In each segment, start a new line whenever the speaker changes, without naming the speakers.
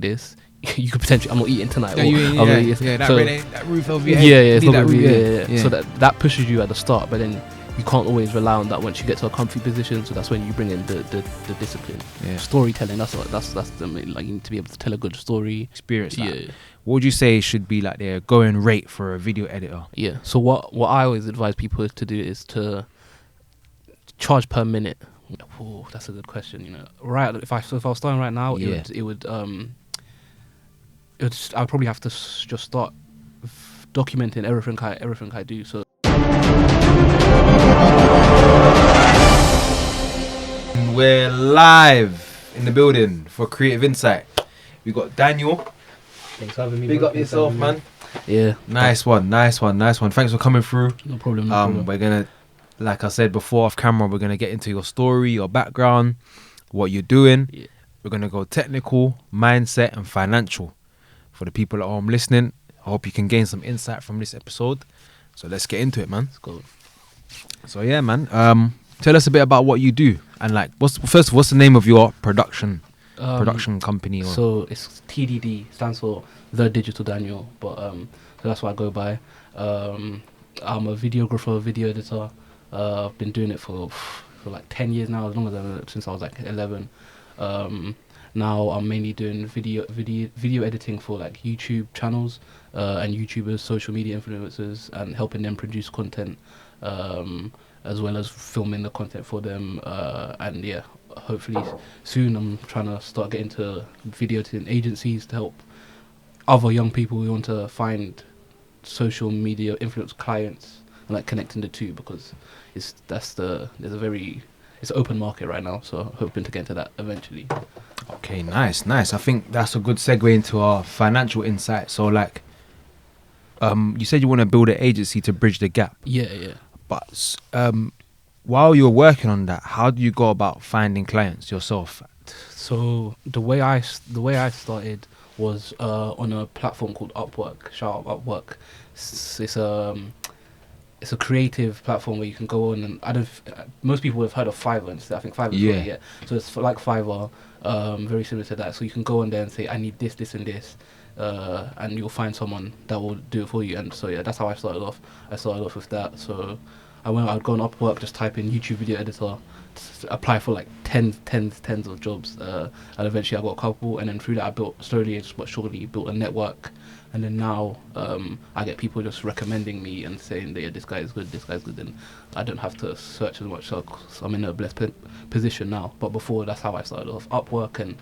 this, you could potentially, I'm not eating tonight.
That roof over your
Yeah,
head.
it's not gonna be, yeah. So that pushes you at the start, but then you can't always rely on that once you get to a comfy position. So that's when you bring in the discipline. Storytelling, that's the main, like, you need to be able to tell a good story.
Experience that. What would you say should be like their going rate for a video editor?
Yeah, so what I always advise people to do is to charge per minute. Oh, that's a good question. You know, right? If I was starting right now, it would I'd probably have to just start documenting everything I do. So
we're live in the building for Creative Insight. We got Daniel.
Thanks for having me.
Big up yourself, man.
Yeah.
Nice one. Thanks for coming through.
No problem.
We're gonna, like I said before off camera, we're gonna get into your story, your background, what you're doing.
Yeah.
We're gonna go technical, mindset, and financial. For the people at home listening, I hope you can gain some insight from this episode. So let's get into it, man.
Let's go.
So yeah, man. Tell us a bit about what you do, and like, what's the name of your production company?
So it's TDD, stands for The Digital Daniel, but so that's what I go by. I'm a videographer, video editor. I've been doing it for like 10 years now, as long as since I was like 11. Now I'm mainly doing video editing for like YouTube channels and YouTubers, social media influencers, and helping them produce content, as well as filming the content for them. And yeah, hopefully soon I'm trying to start getting to video editing agencies to help other young people who want to find social media influence clients and like connecting the two, because it's an open market right now, so hoping to get into that eventually.
Okay, nice. I think that's a good segue into our financial insight. So like, you said you want to build an agency to bridge the gap.
Yeah.
But while you're working on that, how do you go about finding clients yourself?
So the way I started was on a platform called Upwork. Shout out Upwork. It's a creative platform where you can go on, and most people have heard of Fiverr. I think Fiverr. Yeah. So it's like Fiverr, very similar to that. So you can go on there and say, I need this, this, and this, and you'll find someone that will do it for you. And so yeah, that's how I started off. I started off with that. So I'd go on Upwork, just type in YouTube video editor, apply for like tens of jobs, and eventually I got a couple, and then through that I built but surely built a network. And then now I get people just recommending me and saying that this guy is good, and I don't have to search as much, so I'm in a blessed position now. But before, that's how I started off. Upwork and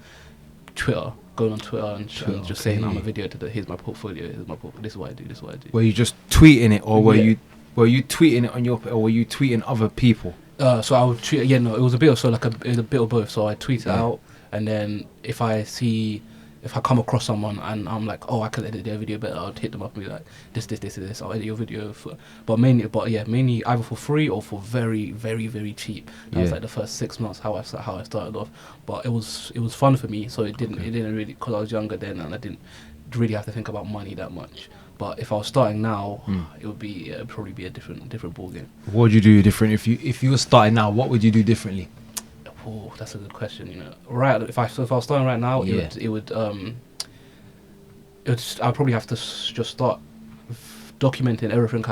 Twitter, going on Twitter and just saying I'm a video editor, here's my portfolio, this is what I do.
Were you just tweeting it, or were you tweeting it on your, or were you tweeting other people?
So I would tweet, it was a bit of both. So I tweet it out, and then if I come across someone and I'm like, oh, I can edit their video better, I'll hit them up and be like, this, I'll edit your video mainly either for free or for very, very, very cheap. That was like the first 6 months how I started off. But it was fun for me, so it didn't really, because I was younger then and I didn't really have to think about money that much. But if I was starting now, it would probably be a different ball game. What
would you do different if you were starting now? What would you do differently?
Oh, that's a good question. You know, right? If I was starting right now, I'd probably have to just start documenting everything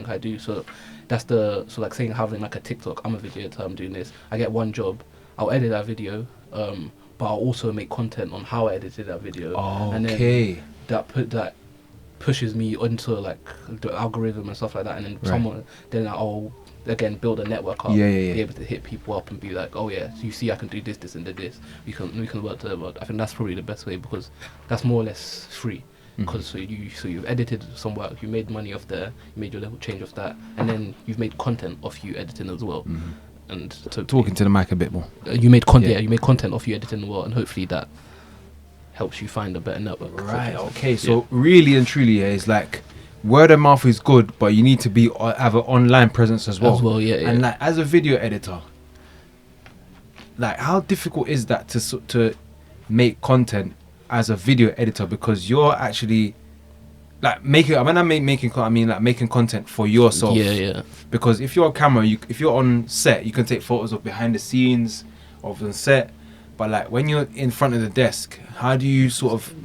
I do. So that's like saying having like a TikTok. I'm a video editor. I'm doing this. I get one job. I'll edit that video. But I'll also make content on how I edited that video. And then that pushes me into like the algorithm and stuff like that. And then I'll again build a network up, be able to hit people up and be like, oh yeah, so you see I can do this and this. We can work together. I think that's probably the best way, because that's more or less free. Because so you've edited some work, you made money off there, you made your little change off that, and then you've made content off you editing as well. And so
talking to the mic a bit more.
You made content. You made content off you editing as well, and hopefully that helps you find a better network.
Right. Okay. So really and truly, it's like, word of mouth is good, but you need to have an online presence as well. And like, as a video editor, like, how difficult is that to make content as a video editor? Because you're actually like making content for yourself. Because if you're on camera, if you're on set, you can take photos of behind the scenes of the set. But like when you're in front of the desk, how do you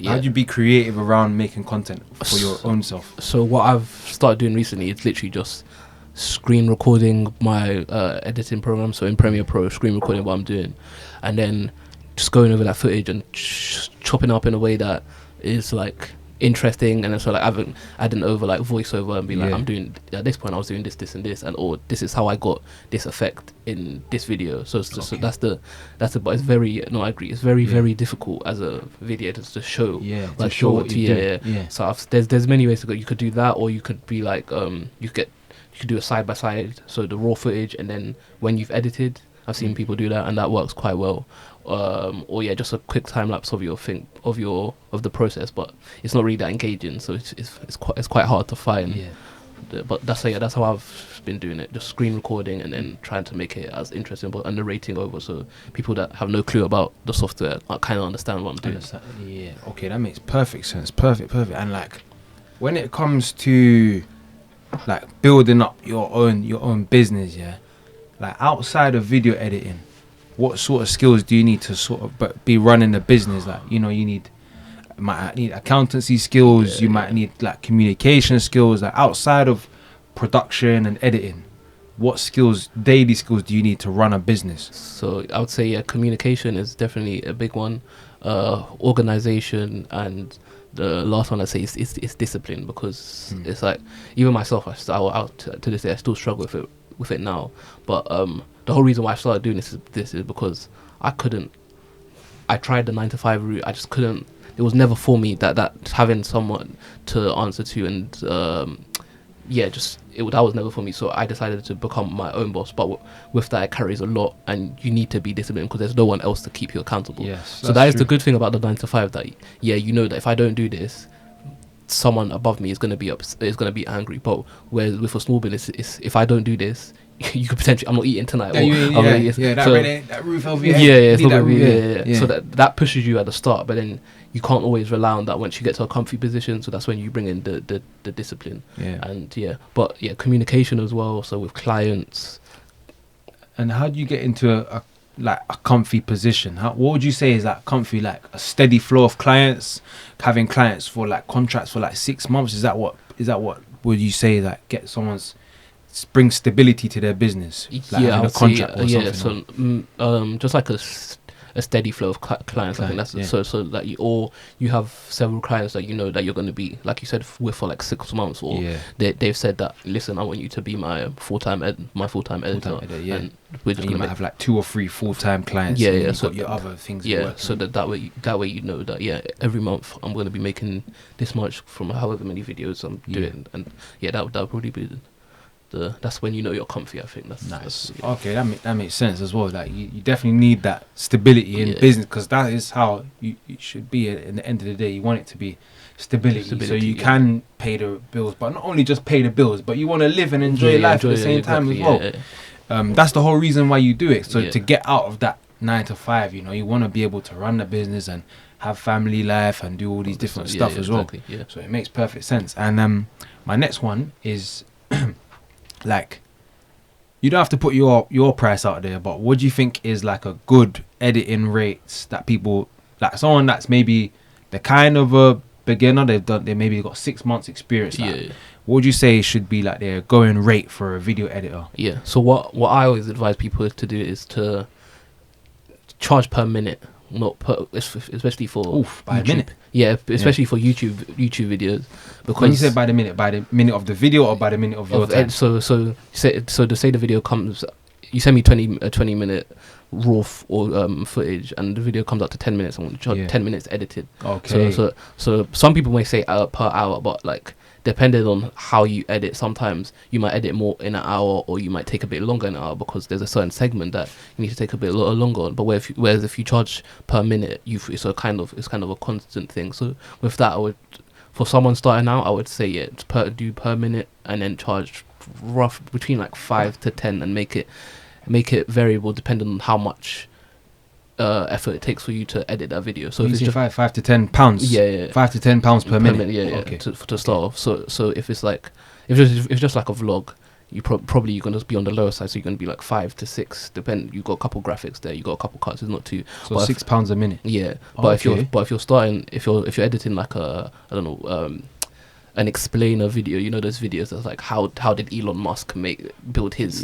how do you be creative around making content for your own self?
So what I've started doing recently is literally just screen recording my editing program. So in Premiere Pro, screen recording what I'm doing, and then just going over that footage and chopping up in a way that is like interesting, and then so like adding over like voiceover and be like, I'm doing at this point I was doing this and this, and or this is how I got this effect in this video. So that's the but it's very I agree, it's very difficult as a video editor to show
to show what you do.
So there's many ways to go. You could do that, or you could be like you could do a side by side, so the raw footage, and then when you've edited, I've seen people do that, and that works quite well. Or just a quick time lapse of the process, but it's not really that engaging, so it's quite hard to find. But that's how I've been doing it, just screen recording and then trying to make it as interesting, but narrating over, so people that have no clue about the software kind of understand what I'm doing.
Okay, that makes perfect sense. Perfect. And like when it comes to like building up your own business, like outside of video editing, what sort of skills do you need to sort of be running a business? Like, you might need accountancy skills, you might need like communication skills. Like outside of production and editing, what daily skills do you need to run a business?
So I would say communication is definitely a big one. Organization, and the last one I'd say is discipline, because it's like even myself, to this day I still struggle with it now. But the whole reason why I started doing this is because I tried the 9 to 5 route. I just couldn't. It was never for me that having someone to answer to, and that was never for me. So I decided to become my own boss. But with that, it carries a lot, and you need to be disciplined because there's no one else to keep you accountable.
Yes,
so that is the good thing about the 9 to 5. That that if I don't do this, someone above me is going to be angry. But with a small business, if I don't do this, you could potentially, I'm not eating tonight.
That roof over your head.
So that pushes you at the start, but then you can't always rely on that once you get to a comfy position. So that's when you bring in the discipline. But communication as well. So with clients.
And how do you get into a comfy position? What would you say is that comfy? Like a steady flow of clients, having clients for like contracts for like 6 months. Is that what would you say that get someone's bring stability to their business? Like having a contract or something.
So just like a steady flow of clients. I think that's so that you have several clients that that you're going to be, like you said, with for like 6 months, or they've said that, listen, I want you to be my full-time editor. And we're just
you might have like 2 or 3 full-time clients. So got your other things.
So that way that every month I'm going to be making this much from however many videos I'm doing, and that would probably be that's when you're comfy. I think that's
nice. Okay, that makes sense as well. Like you definitely need that stability in business, because that is how you should be. At the end of the day, you want it to be stability so you can pay the bills, but not only just pay the bills, but you want to live and enjoy life at the same time as well. That's the whole reason why you do it. So to get out of that 9 to 5, you want to be able to run the business and have family life and do all these different stuff as well. So it makes perfect sense. And my next one is like, you don't have to put your price out there, but what do you think is like a good editing rates that people, like someone that's maybe the kind of a beginner, they maybe got 6 months experience, what would you say should be like their going rate for a video editor?
So what I always advise people to do is to charge per minute, not per, especially for
by
YouTube.
minute.
Especially for YouTube videos. Because
when you say by the minute of the video, or by the minute of your time?
So to say the video comes, you send me 20 minute raw footage, and the video comes up to 10 minutes. I want to charge 10 minutes edited.
Okay.
So some people may say per hour, but like, depending on how you edit, sometimes you might edit more in an hour, or you might take a bit longer in an hour, because there's a certain segment that you need to take a bit longer on. But whereas if you charge per minute, it's kind of a constant thing. So with that, for someone starting out, I would say do per minute, and then charge rough between like 5 to 10, and make it variable depending on how much effort it takes for you to edit that video. So
if it's just 5 to 10 pounds, 5 to 10 pounds per minute.
To start off. So if it's just like a vlog, probably you're gonna be on the lower side, so you're gonna be like 5 to 6. Depend. You got a couple graphics there, you got a couple cuts. It's not too.
So £6 a minute.
Yeah, but if you're starting, if you're editing like a, I don't know, an explainer video, you know those videos that's like how did Elon Musk build his,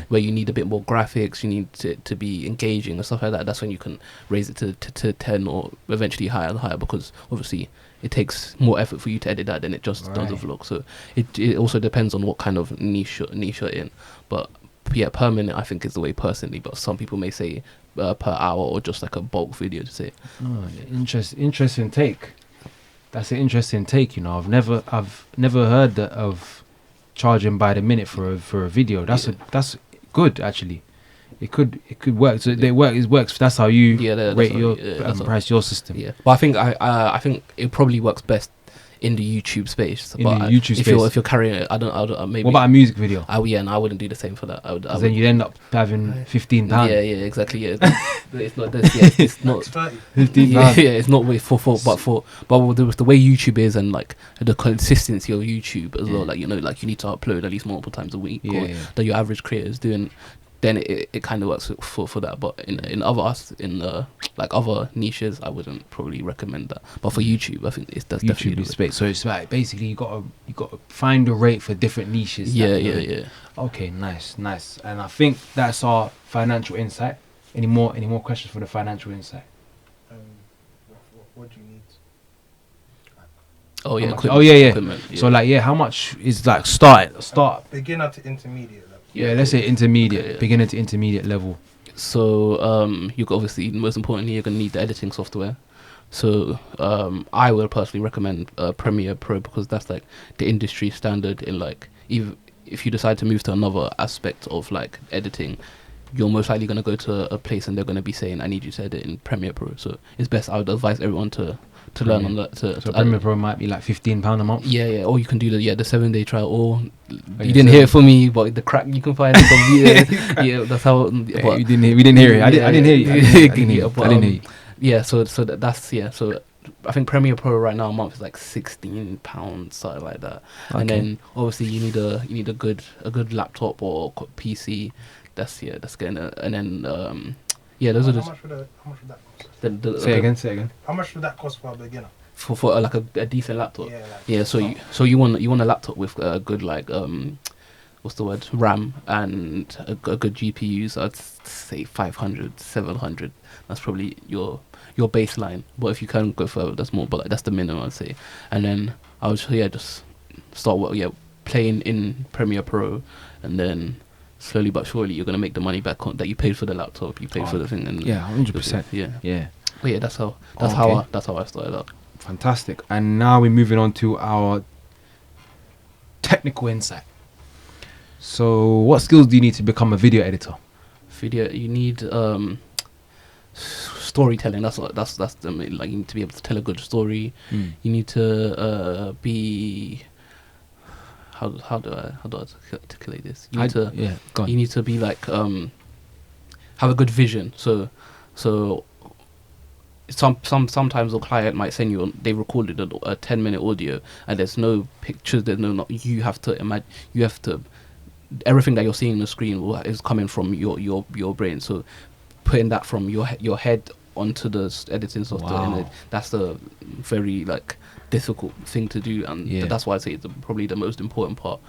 where you need a bit more graphics, you need to be engaging and stuff like that. That's when you can raise it to 10 or eventually higher and higher, because obviously it takes more effort for you to edit that than it just does a vlog. So it also depends on what kind of niche you're in. But yeah, per minute I think is the way personally, but some people may say per hour or just like a bulk video to say.
Interesting take. That's an interesting take. You know, I've never heard of charging by the minute for a video. That's good actually. It could work. So it works. That's how you rate your price your system.
Yeah, but I think it probably works best in the YouTube space. If you're carrying it, I don't maybe.
What about a music video?
And I wouldn't do the same for that.
Then you'd end up having £15.
Yeah, exactly. Yeah, it's not. It's not £15. Yeah, it's not but the way YouTube is, and like the consistency of YouTube as well. Like, you know, like you need to upload at least multiple times a week. That your average creator is doing. Then it kind of works for that. But in other niches, I wouldn't probably recommend that. But for YouTube, I think that's definitely the space.
So it's like basically you got to find a rate for different niches.
Yeah.
Okay, nice. And I think that's our financial insight. Any more questions for the financial insight?
What do you need?
Equipment.
So like, how much is like start
beginner to intermediate level?
Yeah, let's say intermediate, beginner to intermediate level.
So you obviously, most importantly, you're gonna need the editing software. So I would personally recommend Premiere Pro, because that's like the industry standard in like, if you decide to move to another aspect of like editing, you're most likely gonna go to a place and they're gonna be saying, I need you to edit in Premiere Pro. So it's best, I would advise everyone to learn on that. So
Premiere Pro might be like £15 a month.
Yeah. Or you can do the 7-day trial. Or you didn't hear it from me, but the crack you can find it from yeah. That's how.
We didn't hear it. I didn't hear you. I didn't hear you.
Yeah. So that's yeah. So I think Premiere Pro right now a month is like £16, something like that. Okay. And then obviously you need a good laptop or PC. That's getting it. And then those are
how much would that cost?
Say again.
How much would that cost for a beginner?
For like a decent laptop? So you want a laptop with a good like what's the word, RAM and a good GPU. So I'd say 500, 700. That's probably your baseline. But if you can go further, that's more. But like, that's the minimum, I'd say. And then I would just start playing in Premiere Pro, and then slowly but surely you're gonna make the money back that you paid for the laptop, you paid for the thing, and
100%.
But yeah, that's how I started out.
Fantastic. And now we're moving on to our technical insight. So what skills do you need to become a video editor?
You need storytelling. That's the main, like, you need to be able to tell a good story. You need to be how do I articulate this? You need to be like have a good vision. So sometimes a client might send you they recorded a 10-minute audio and there's no pictures, there's no you have to imagine, you have to, everything that you're seeing on the screen is coming from your brain. So putting that from your head onto the editing software, and that's a very like difficult thing to do, and that's why I say it's probably the most important part,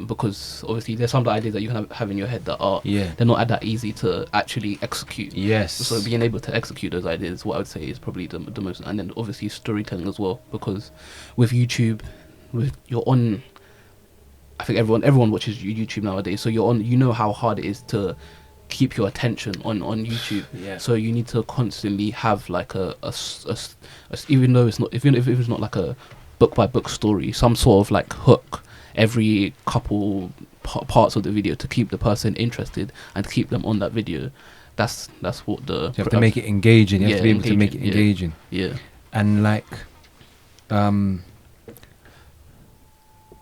because obviously there's some ideas that you can have in your head that are they're not that easy to actually execute. So being able to execute those ideas, what I would say is probably the most. And then obviously storytelling as well, because with YouTube, you're on, I think everyone watches YouTube nowadays, so you're on, you know how hard it is to keep your attention on YouTube. So you need to constantly have like a even though it's not, even if it's not like a book by book story, some sort of like hook every couple parts of the video to keep the person interested and to keep them on that video. That's what you
have to make it engaging. You have to be able to make it engaging. And like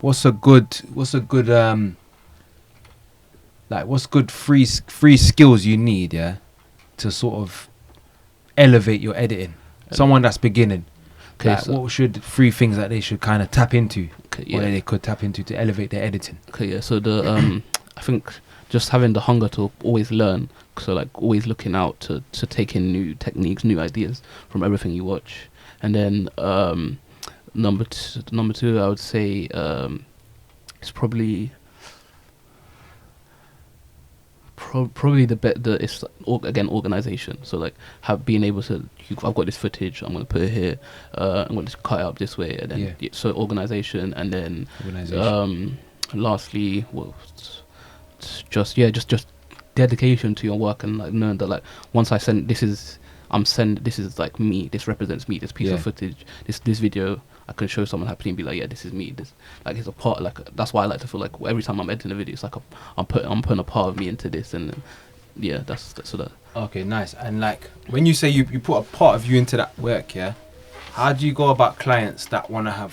what's good free skills you need to sort of elevate your editing? Someone that's beginning, what should 3 things that they should kind of tap into?
Okay,
or they could tap into to elevate their editing?
Okay, yeah. So the I think just having the hunger to always learn. So like always looking out to take in new techniques, new ideas from everything you watch. And then number two, I would say it's probably it's again organization. So like being able to, I've got this footage, I'm gonna put it here, I'm gonna cut it up this way, and then so organization, and then lastly, well, just dedication to your work, and like knowing that like once I send this is like me, this represents me, this piece of footage, this video, I can show someone happily and be like, yeah, this is me, this like it's a part, like that's why I like to feel like every time I'm editing a video, it's like I'm putting a part of me into this, and yeah, that's so that.
Okay, nice. And like when you say you put a part of you into that work, how do you go about clients that want to have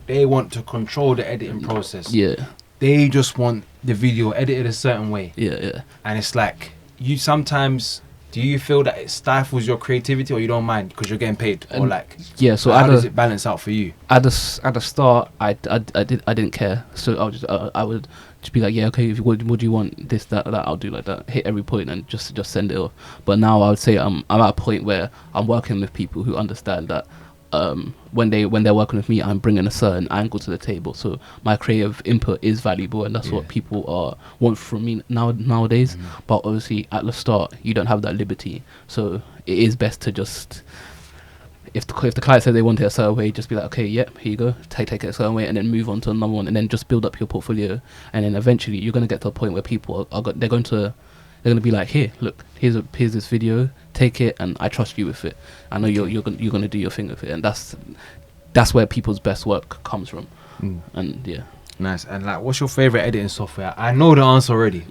they want to control the editing process? They just want the video edited a certain way. And it's like, you sometimes, do you feel that it stifles your creativity, or you don't mind because you're getting paid, or like? So how does it balance out for you?
At the start, I didn't care. So I would just be like, yeah, okay, what do you want, this, that, I'll do like that. Hit every point and just send it off. But now I would say I'm at a point where I'm working with people who understand that. When they're working with me, I'm bringing a certain angle to the table, so my creative input is valuable, and that's what people want from me nowadays. But obviously at the start you don't have that liberty, so it is best to just, if the client says they want it a certain way, just be like, okay, yep, here you go, take it a certain way, and then move on to another one, and then just build up your portfolio. And then eventually you're going to get to a point where people they're going to be like, here, look, here's this video, take it, and I trust you with it. I know you're going to do your thing with it, and that's where people's best work comes from. And yeah.
Nice. And like, what's your favorite editing software? I know the answer already.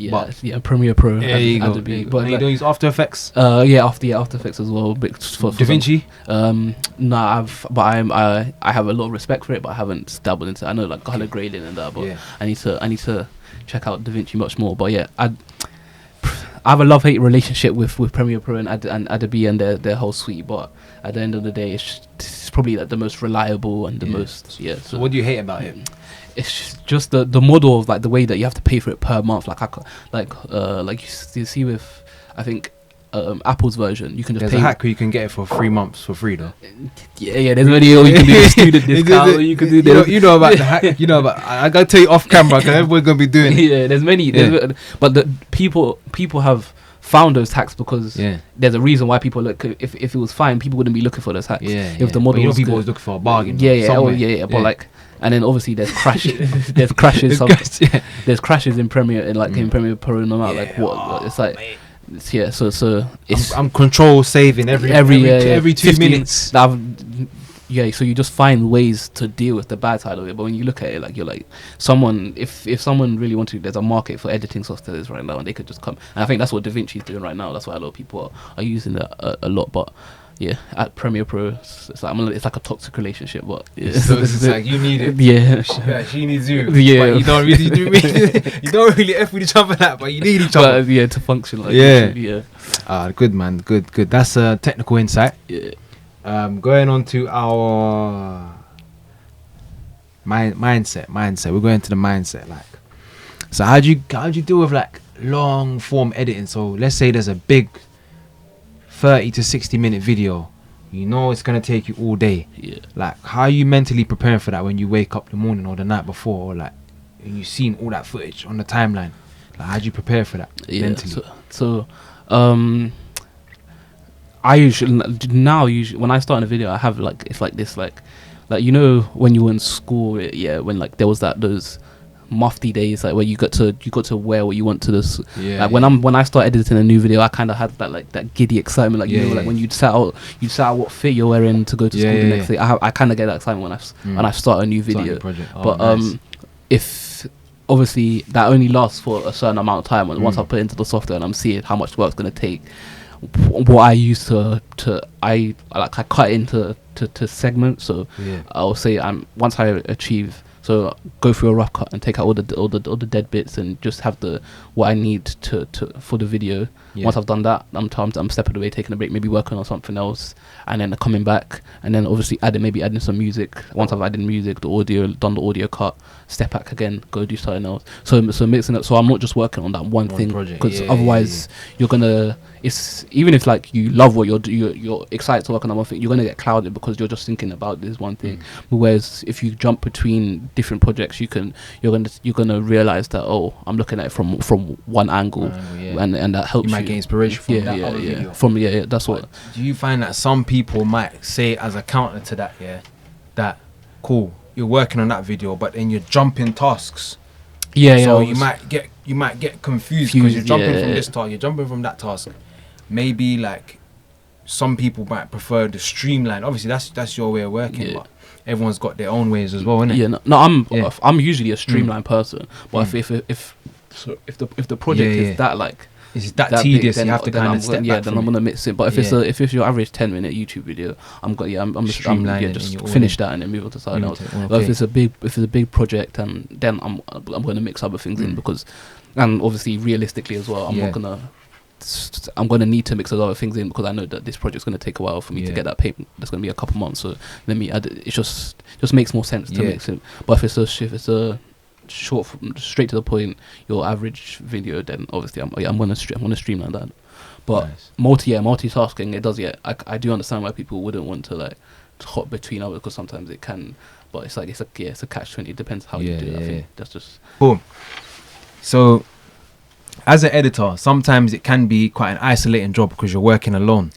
Premiere Pro.
There you go. But you don't use After Effects?
After Effects as well.
DaVinci?
No, I have a lot of respect for it, but I haven't dabbled into it. I know like color grading and that, but I need to check out DaVinci much more. But yeah, I have a love-hate relationship with Premiere Pro and Adobe and their whole suite, but at the end of the day, it's probably like the most reliable and the most.
So what do you hate about it?
It's just the model of like the way that you have to pay for it per month. Like you see with, I think, Apple's version, you can just
there's
pay.
A hack where you can get it for 3 months for free though.
There's many. You can do the student discount. You can do.
You know about the hack. You know about. I gotta tell you off camera because everyone's gonna be doing it.
There's many. But the people have found those hacks because there's a reason why people look. If it was fine, people wouldn't be looking for those hacks. If the model,
people always looking for a bargain.
But like. And then obviously there's crashes. There's crashes. There's crashes in Premiere in Premiere Pro. No matter like what it's like. So it's
I'm control saving every 2 minutes.
So you just find ways to deal with the bad side of it. But when you look at it, like you're like someone, if someone really wanted, there's a market for editing softwares right now, and they could just come. And I think that's what DaVinci is doing right now. That's why a lot of people are using it a lot. But at Premiere Pro, it's like a toxic relationship. But
so it's like you need it. She needs you. But you don't really do. You don't really f with each other that, but you need each other.
To function. Like
good man. Good. That's a technical insight. Going on to our mindset. We're going to the mindset. Like, so how do you deal with like long form editing? So let's say there's a big 30 to 60 minute video. You know it's gonna take you all day. Like, how are you mentally preparing for that when you wake up the morning or the night before, or like and you've seen all that footage on the timeline? Like, how do you prepare for that mentally?
I usually when I start in a video, I have like it's like this like you know when you were in school, when like there was those mufti days, like where you got to wear what you want to this. When I start editing a new video, I kind of had that giddy excitement, like like when you'd set out what fit you're wearing to go to school the next day. I kind of get that excitement when I start a new video. But if obviously that only lasts for a certain amount of time, and once I put it into the software and I'm seeing how much work's gonna take, what I use I cut it into segments. So I'll say once I achieve So go through a rough cut and take out all the dead bits and just have what I need to for the video. Once I've done that, I'm stepping away, taking a break, maybe working on something else, and then coming back, and then obviously adding some music. Once I've added music, done the audio cut, step back again, go do something else. So mixing it. So I'm not just working on that one thing, because otherwise you're gonna. It's even if like you love what you're excited to work on that one thing, you're gonna get clouded because you're just thinking about this one thing. Whereas if you jump between different projects, you're gonna realize that, oh, I'm looking at it from one angle, and that helps you.
Get inspiration from that other video.
That's what.
Do you find that some people might say as a counter to that, that cool, you're working on that video, but then you're jumping tasks. So you might get confused because you're jumping from this task, you're jumping from that task. Maybe like some people might prefer the streamline. Obviously, that's your way of working, but everyone's got their own ways as well, innit?
Yeah, no, I'm usually a streamline person, but if the project is that like.
It's that tedious. You have to kind of step back.
Then I'm gonna mix it. But if it's your average 10-minute YouTube video, I'm just finish that and then move on to something else. But if it's a big project, and then I'm gonna mix other things in, because, and obviously realistically as well, I'm gonna need to mix those other things in, because I know that this project's gonna take a while for me to get that paper. That's gonna be a couple months. So let me add it. It just makes more sense to mix it. But if it's a short, straight to the point, your average video, then obviously I'm gonna streamline that. But multitasking, it does. I do understand why people wouldn't want to like hop between others, because sometimes it can. But it's like it's a catch-20. It depends how you do it. I think that's just
boom. So, as an editor, sometimes it can be quite an isolating job because you're working alone.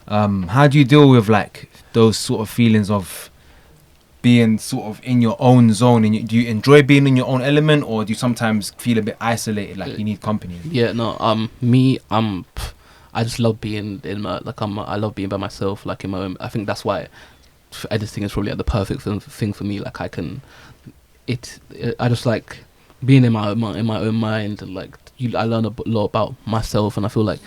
How do you deal with like those sort of feelings of being sort of in your own zone, and do you enjoy being in your own element, or do you sometimes feel a bit isolated, like you need company?
I just love being in my, I love being by myself, like in my own. I think that's why editing is probably like the perfect thing for me. Like I just like being in my own mind, and like I learn a lot about myself, and I feel like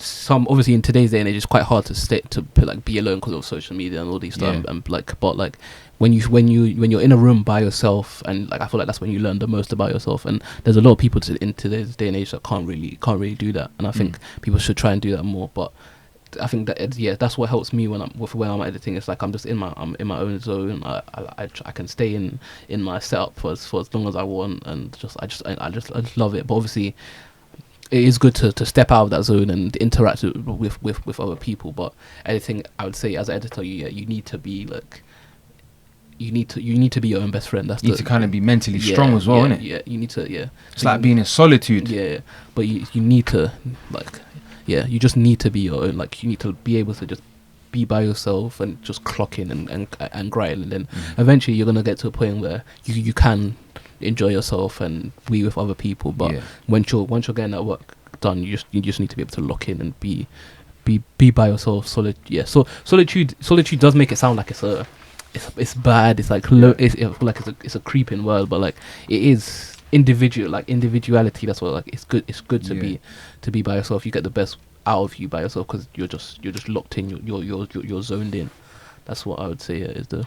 some, obviously in today's day and age, it's quite hard to be alone because of social media and all these stuff, and but like when you're in a room by yourself, and like I feel like that's when you learn the most about yourself. And there's a lot of people in today's day and age that can't really do that, and I think people should try and do that more. But I think that that's what helps me when I'm editing. It's like I'm in my own zone. I can stay in my setup for as long as I want, and I just love it. But obviously, it is good to step out of that zone and interact with other people. But editing, I would say, as an editor, you need to be like, you need to be your own best friend.
You need to kind of be mentally strong as well, innit?
Yeah, you need to. Yeah,
it's like being in solitude.
Yeah, but you need to you just need to be your own. Like you need to be able to just be by yourself and just clock in and grind, and then eventually you're gonna get to a point where you can enjoy yourself and be with other people. But once you're getting that work done, you just need to be able to lock in and be by yourself. Solitude does make it sound like it's bad. It's like it's a creeping word, but like it is individual. Like individuality, that's what, like it's good to be by yourself. You get the best out of you by yourself because you're just locked in. You're zoned in. That's what I would say is the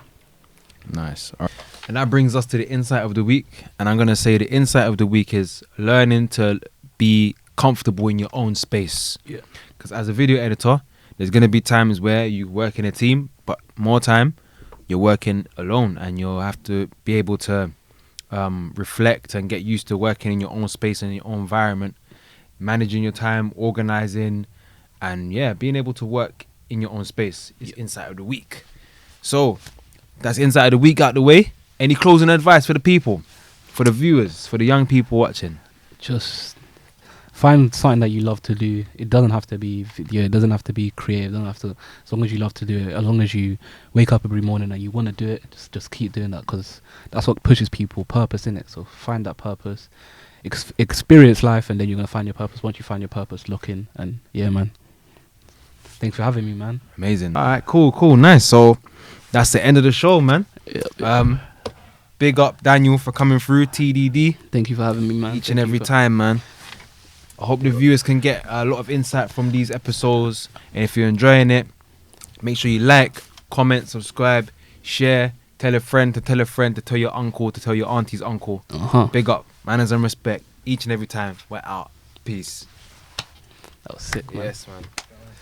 nice. All right. And that brings us to the insight of the week. And I'm gonna say the insight of the week is learning to be comfortable in your own space. Yeah. Because as a video editor, there's gonna be times where you work in a team, but more time you're working alone, and you'll have to be able to reflect and get used to working in your own space and your own environment, managing your time, organizing, and being able to work in your own space is insight of the week. So that's insight of the week out the way. Any closing advice for the people, for the viewers, for the young people watching?
Just find something that you love to do. It doesn't have to be video. It doesn't have to be creative. It doesn't have to. As long as you love to do it. As long as you wake up every morning and you want to do it, just keep doing that, because that's what pushes people. Purpose in it. So find that purpose, experience life, and then you're gonna find your purpose. Once you find your purpose, lock in. And man, thanks for having me, man.
Amazing. All right, cool, nice. So that's the end of the show, man. Big up Daniel for coming through. TDD.
Thank you for having me, man.
Each and every time, man. I hope the viewers can get a lot of insight from these episodes. And if you're enjoying it, make sure you like, comment, subscribe, share, Tell a friend to tell a friend to tell your uncle to tell your auntie's uncle. Big up, manners and respect. Each and every time we're out. Peace.
That was sick, man.
Yes, man.